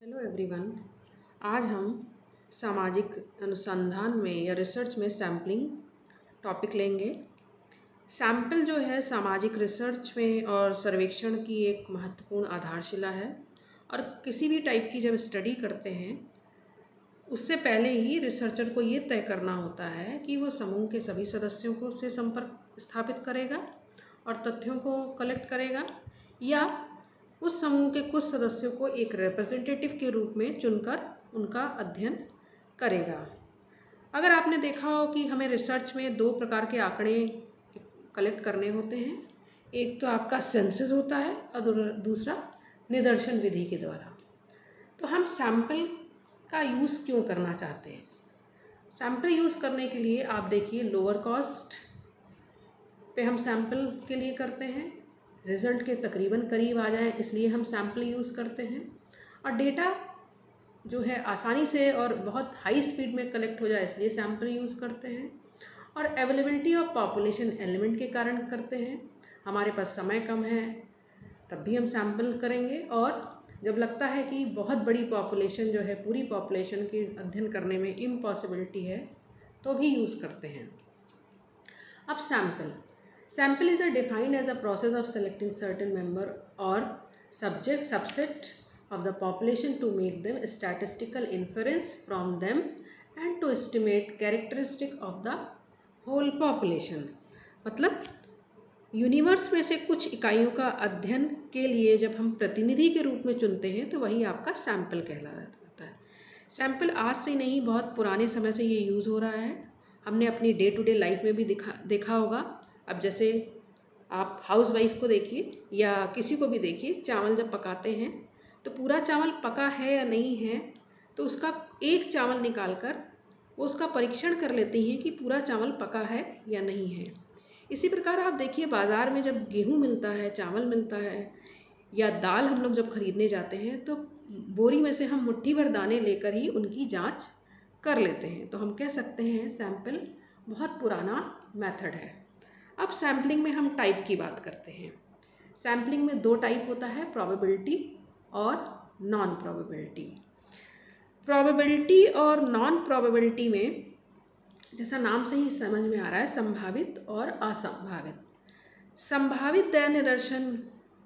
Hello everyone. आज हम सामाजिक अनुसंधान में या रिसर्च में सैम्पलिंग टॉपिक लेंगे। सैम्पल जो है सामाजिक रिसर्च में और सर्वेक्षण की एक महत्वपूर्ण आधारशिला है और किसी भी टाइप की जब स्टडी करते हैं उससे पहले ही रिसर्चर को ये तय करना होता है कि वो समूह के सभी सदस्यों को से संपर्क स्थापित करेगा और तथ्यों को कलेक्ट करेगा या उस समूह के कुछ सदस्यों को एक रिप्रेजेंटेटिव के रूप में चुनकर उनका अध्ययन करेगा। अगर आपने देखा हो कि हमें रिसर्च में दो प्रकार के आंकड़े कलेक्ट करने होते हैं, एक तो आपका सेंसस होता है और दूसरा निदर्शन विधि के द्वारा। तो हम सैंपल का यूज़ क्यों करना चाहते हैं? सैंपल यूज़ करने के लिए आप देखिए लोअर कॉस्ट पे हम सैंपल के लिए करते हैं, रिज़ल्ट के तकरीबन करीब आ जाए इसलिए हम सैंपल यूज़ करते हैं, और डेटा जो है आसानी से और बहुत हाई स्पीड में कलेक्ट हो जाए इसलिए सैंपल यूज़ करते हैं, और अवेलेबिलिटी ऑफ पॉपुलेशन एलिमेंट के कारण करते हैं। हमारे पास समय कम है तब भी हम सैंपल करेंगे, और जब लगता है कि बहुत बड़ी पॉपुलेशन जो है पूरी पॉपुलेशन के अध्ययन करने में इम्पॉसिबिलिटी है तो भी यूज़ करते हैं। अब sample is defined as a process of selecting certain member or subset of the population to make them statistical inference from them and to estimate characteristic of the whole population। मतलब universe में से कुछ इकाइयों का अध्ययन के लिए जब हम प्रतिनिधि के रूप में चुनते हैं तो वही आपका सैंपल कहलाता है। सैंपल आज से नहीं, बहुत पुराने समय से ये यूज़ हो रहा है। हमने अपनी डे टू डे लाइफ में भी देखा होगा। अब जैसे आप हाउस वाइफ को देखिए या किसी को भी देखिए, चावल जब पकाते हैं तो पूरा चावल पका है या नहीं है तो उसका एक चावल निकाल कर वो उसका परीक्षण कर लेती हैं कि पूरा चावल पका है या नहीं है। इसी प्रकार आप देखिए बाज़ार में जब गेहूँ मिलता है, चावल मिलता है या दाल हम लोग जब खरीदने जाते हैं तो बोरी में से हम मुट्ठी भर दाने लेकर ही उनकी जांच कर लेते हैं। तो हम कह सकते हैं सैंपल बहुत पुराना मेथड है। अब सैम्पलिंग में हम टाइप की बात करते हैं। सैम्पलिंग में दो टाइप होता है, प्रोबेबिलिटी और नॉन प्रोबेबिलिटी। प्रोबेबिलिटी और नॉन प्रोबेबिलिटी में जैसा नाम से ही समझ में आ रहा है, संभावित और असंभावित। संभावित दया निदर्शन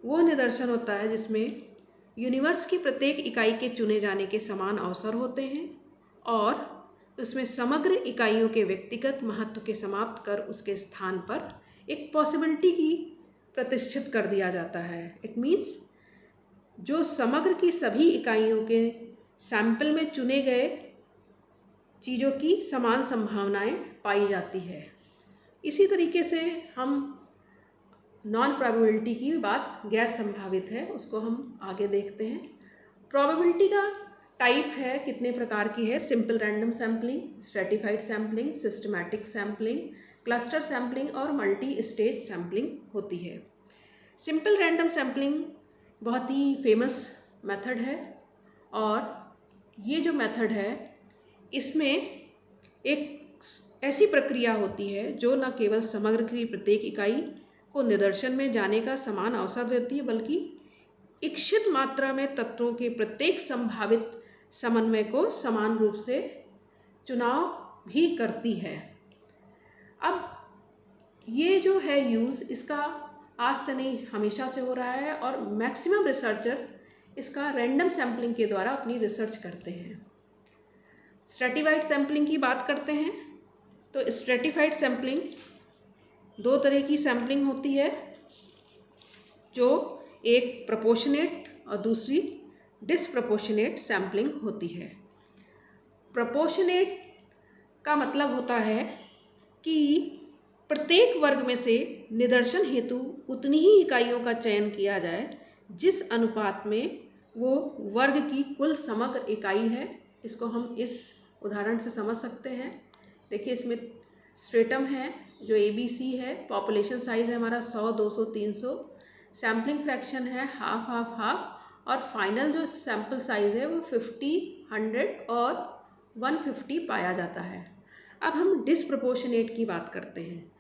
वो निदर्शन होता है जिसमें यूनिवर्स की प्रत्येक इकाई के चुने जाने के समान अवसर होते हैं और उसमें समग्र इकाइयों के व्यक्तिगत महत्व के समाप्त कर उसके स्थान पर एक पॉसिबिलिटी की प्रतिष्ठित कर दिया जाता है। इट मीन्स जो समग्र की सभी इकाइयों के सैंपल में चुने गए चीज़ों की समान संभावनाएं पाई जाती है। इसी तरीके से हम नॉन प्रोबेबिलिटी की बात, गैर संभावित है, उसको हम आगे देखते हैं। प्रोबेबिलिटी का टाइप है, कितने प्रकार की है? Simple random sampling, stratified sampling, systematic sampling, cluster sampling और मल्टी स्टेज सैम्पलिंग होती है। सिंपल रैंडम सैम्पलिंग बहुत ही फेमस मेथड है और ये जो मेथड है इसमें एक ऐसी प्रक्रिया होती है जो न केवल समग्र की प्रत्येक इकाई को निदर्शन में जाने का समान अवसर देती है बल्कि इच्छित मात्रा में तत्वों के प्रत्येक संभावित समन्वय को समान रूप से चुनाव भी करती है। अब ये जो है यूज़, इसका आज से नहीं हमेशा से हो रहा है और मैक्सिमम रिसर्चर इसका रैंडम सैम्पलिंग के द्वारा अपनी रिसर्च करते हैं। स्ट्रेटिफाइड सैम्पलिंग की बात करते हैं तो स्ट्रेटिफाइड सैम्पलिंग दो तरह की सैम्पलिंग होती है, जो एक प्रोपोर्शनेट और दूसरी डिसप्रोपोर्शनेट सैम्पलिंग होती है। प्रोपोर्शनेट का मतलब होता है कि प्रत्येक वर्ग में से निदर्शन हेतु उतनी ही इकाइयों का चयन किया जाए जिस अनुपात में वो वर्ग की कुल समग्र इकाई है। इसको हम इस उदाहरण से समझ सकते हैं। देखिए इसमें स्ट्रेटम है जो ABC है, पॉपुलेशन साइज़ है हमारा 100, 200, 300, सैम्पलिंग फ्रैक्शन है हाफ हाफ हाफ, और फाइनल जो सैम्पल साइज़ है वो 50, 100 और 150 पाया जाता है। अब हम डिसप्रोपोर्शनेट की बात करते हैं।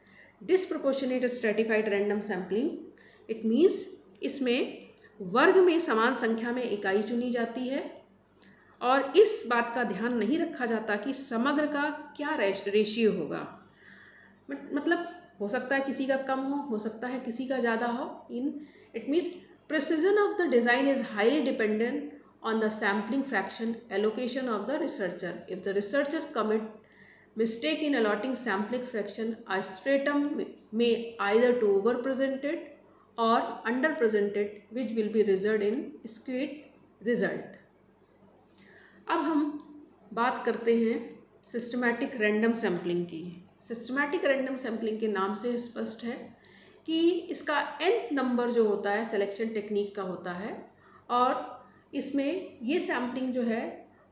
Disproportionate stratified random sampling, it means इसमें वर्ग में समान संख्या में इकाई चुनी जाती है और इस बात का ध्यान नहीं रखा जाता कि समग्र का क्या रेशियो होगा। मतलब हो सकता है किसी का कम हो सकता है किसी का ज़्यादा हो। It means precision of the design is highly dependent on the sampling fraction allocation of the researcher. If the researcher commit mistake in allotting sampling fraction, a stratum may either to overpresent it or underpresent it, which will be result in skewed result. अब हम बात करते हैं systematic random sampling की। Systematic random sampling के नाम से स्पष्ट है कि इसका nth नंबर जो होता है सिलेक्शन टेक्निक का होता है, और इसमें ये सैम्पलिंग जो है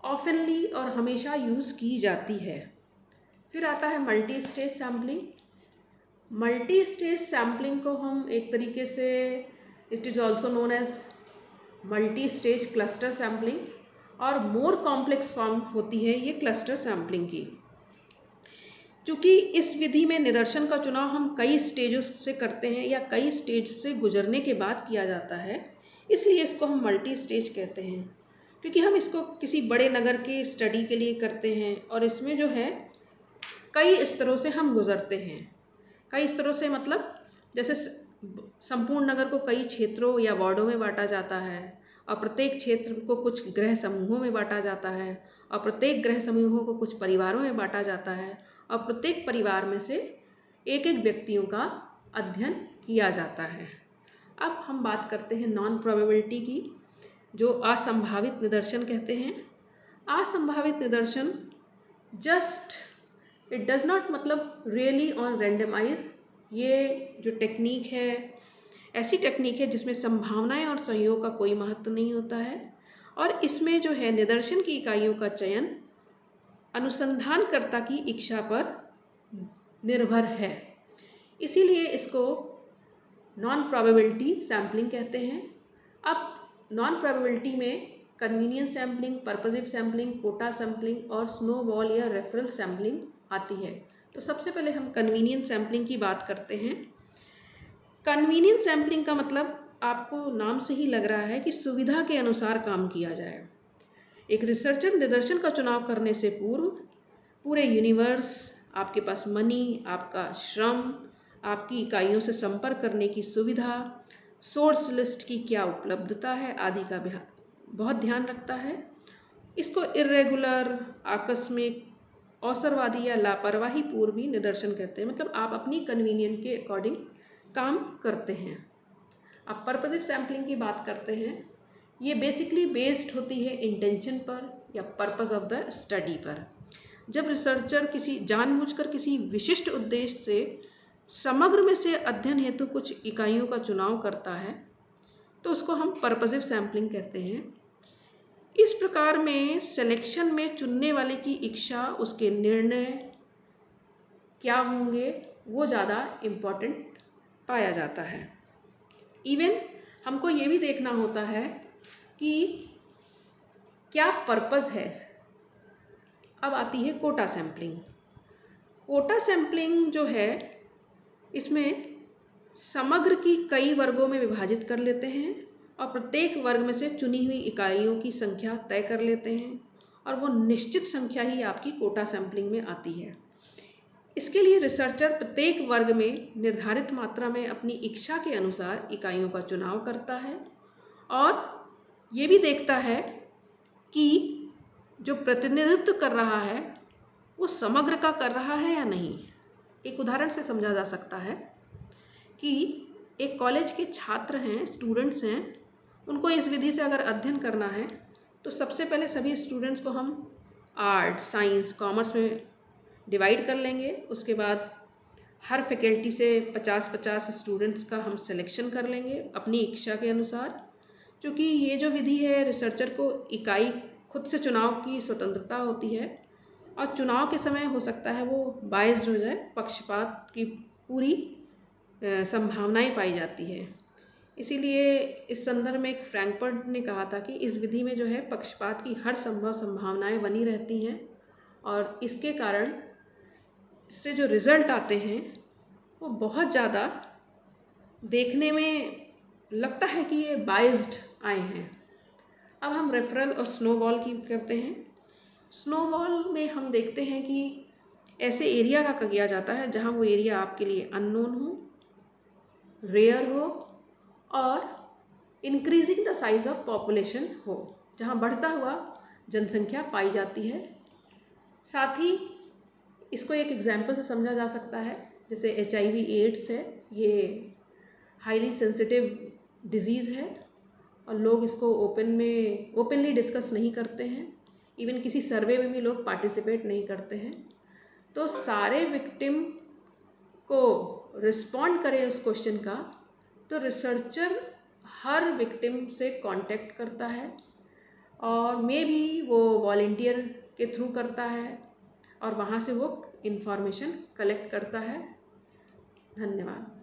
ऑफनली और हमेशा यूज़ की जाती है। फिर आता है multi stage sampling. Multi stage sampling को हम एक तरीके से it is also known as multi stage cluster sampling, और मोर कॉम्प्लेक्स फॉर्म होती है ये क्लस्टर सैम्पलिंग की। क्योंकि इस विधि में निदर्शन का चुनाव हम कई स्टेजों से करते हैं या कई स्टेज से गुजरने के बाद किया जाता है, इसलिए इसको हम मल्टी स्टेज कहते हैं। क्योंकि हम इसको किसी बड़े नगर के स्टडी के लिए करते हैं और इसमें जो है कई स्तरों से हम गुजरते हैं। कई स्तरों से मतलब जैसे संपूर्ण नगर को कई क्षेत्रों या वार्डों में बांटा जाता है, और प्रत्येक क्षेत्र को कुछ गृह समूहों में बांटा जाता है, और प्रत्येक गृह समूहों को कुछ परिवारों में बांटा जाता है, और प्रत्येक परिवार में से एक एक व्यक्तियों का अध्ययन किया जाता है। अब हम बात करते हैं नॉन प्रोबेबिलिटी की, जो असंभावित निदर्शन कहते हैं। असंभावित निदर्शन जस्ट इट डज नॉट मतलब रियली ऑन रैंडमाइज। ये जो टेक्निक है ऐसी टेक्निक है जिसमें संभावनाएं और संयोग का कोई महत्व नहीं होता है, और इसमें जो है निदर्शन की इकाइयों का चयन अनुसंधानकर्ता की इच्छा पर निर्भर है। इसीलिए इसको नॉन प्रोबेबिलिटी सैम्पलिंग कहते हैं। अब नॉन प्रोबेबिलिटी में convenience sampling, purposive sampling, quota sampling और स्नोबॉल या रेफरल सैम्पलिंग आती है। तो सबसे पहले हम कन्वीनियंस सैम्पलिंग की बात करते हैं। कन्वीनियंस सैम्पलिंग का मतलब आपको नाम से ही लग रहा है कि सुविधा के अनुसार काम किया जाए। एक रिसर्चर निदर्शन का चुनाव करने से पूर्व पूरे यूनिवर्स, आपके पास मनी, आपका श्रम, आपकी इकाइयों से संपर्क करने की सुविधा, सोर्स लिस्ट की क्या उपलब्धता है आदि का बहुत ध्यान रखता है। इसको इर्रेगुलर, आकस्मिक, अवसरवादी या लापरवाही पूर्वी निदर्शन कहते हैं। मतलब आप अपनी कन्वीनियंट के अकॉर्डिंग काम करते हैं। अब पर्पसिव सैम्पलिंग की बात करते हैं। ये बेसिकली बेस्ड होती है इंटेंशन पर या पर्पस ऑफ द स्टडी पर। जब रिसर्चर जानबूझकर किसी विशिष्ट उद्देश्य से समग्र में से अध्ययन हेतु कुछ इकाइयों का चुनाव करता है तो उसको हम पर्पसिव सैम्पलिंग कहते हैं। इस प्रकार में सिलेक्शन में चुनने वाले की इच्छा, उसके निर्णय क्या होंगे, वो ज़्यादा इम्पॉर्टेंट पाया जाता है। इवन हमको ये भी देखना होता है कि क्या पर्पस है। अब आती है कोटा सैम्पलिंग। कोटा सैम्पलिंग जो है इसमें समग्र की कई वर्गों में विभाजित कर लेते हैं और प्रत्येक वर्ग में से चुनी हुई इकाइयों की संख्या तय कर लेते हैं, और वो निश्चित संख्या ही आपकी कोटा सैम्पलिंग में आती है। इसके लिए रिसर्चर प्रत्येक वर्ग में निर्धारित मात्रा में अपनी इच्छा के अनुसार इकाइयों का चुनाव करता है, और ये भी देखता है कि जो प्रतिनिधित्व कर रहा है वो समग्र का कर रहा है या नहीं। एक उदाहरण से समझा जा सकता है कि एक कॉलेज के छात्र हैं, स्टूडेंट्स हैं, उनको इस विधि से अगर अध्ययन करना है तो सबसे पहले सभी स्टूडेंट्स को हम आर्ट, साइंस, कॉमर्स में डिवाइड कर लेंगे। उसके बाद हर फैकल्टी से 50-50 स्टूडेंट्स का हम सिलेक्शन कर लेंगे अपनी इच्छा के अनुसार। क्योंकि ये जो विधि है रिसर्चर को इकाई खुद से चुनाव की स्वतंत्रता होती है, और चुनाव के समय हो सकता है वो बायस्ड हो जाए, पक्षपात की पूरी संभावनाएं पाई जाती है। इसीलिए इस संदर्भ में एक फ्रैंकफर्ट ने कहा था कि इस विधि में जो है पक्षपात की हर संभव संभावनाएं बनी रहती हैं, और इसके कारण इससे जो रिज़ल्ट आते हैं वो बहुत ज़्यादा देखने में लगता है कि ये बायस्ड आए हैं। अब हम रेफरल और स्नोबॉल की करते हैं। स्नोबॉल में हम देखते हैं कि ऐसे एरिया का किया जाता है जहाँ वो एरिया आपके लिए अननोन हो, रेयर हो और increasing the size of population हो, जहाँ बढ़ता हुआ जनसंख्या पाई जाती है। साथ ही इसको एक एग्जाम्पल से समझा जा सकता है, जैसे HIV एड्स है, ये हाईली सेंसिटिव डिजीज़ है और लोग इसको ओपनली डिस्कस नहीं करते हैं। इवन किसी सर्वे में भी लोग पार्टिसिपेट नहीं करते हैं। तो सारे विक्टिम को रिस्पॉन्ड करें उस क्वेश्चन का, तो रिसर्चर हर विक्टिम से कांटेक्ट करता है और मे बी वो वॉलंटियर के थ्रू करता है और वहाँ से वो इंफॉर्मेशन कलेक्ट करता है। धन्यवाद।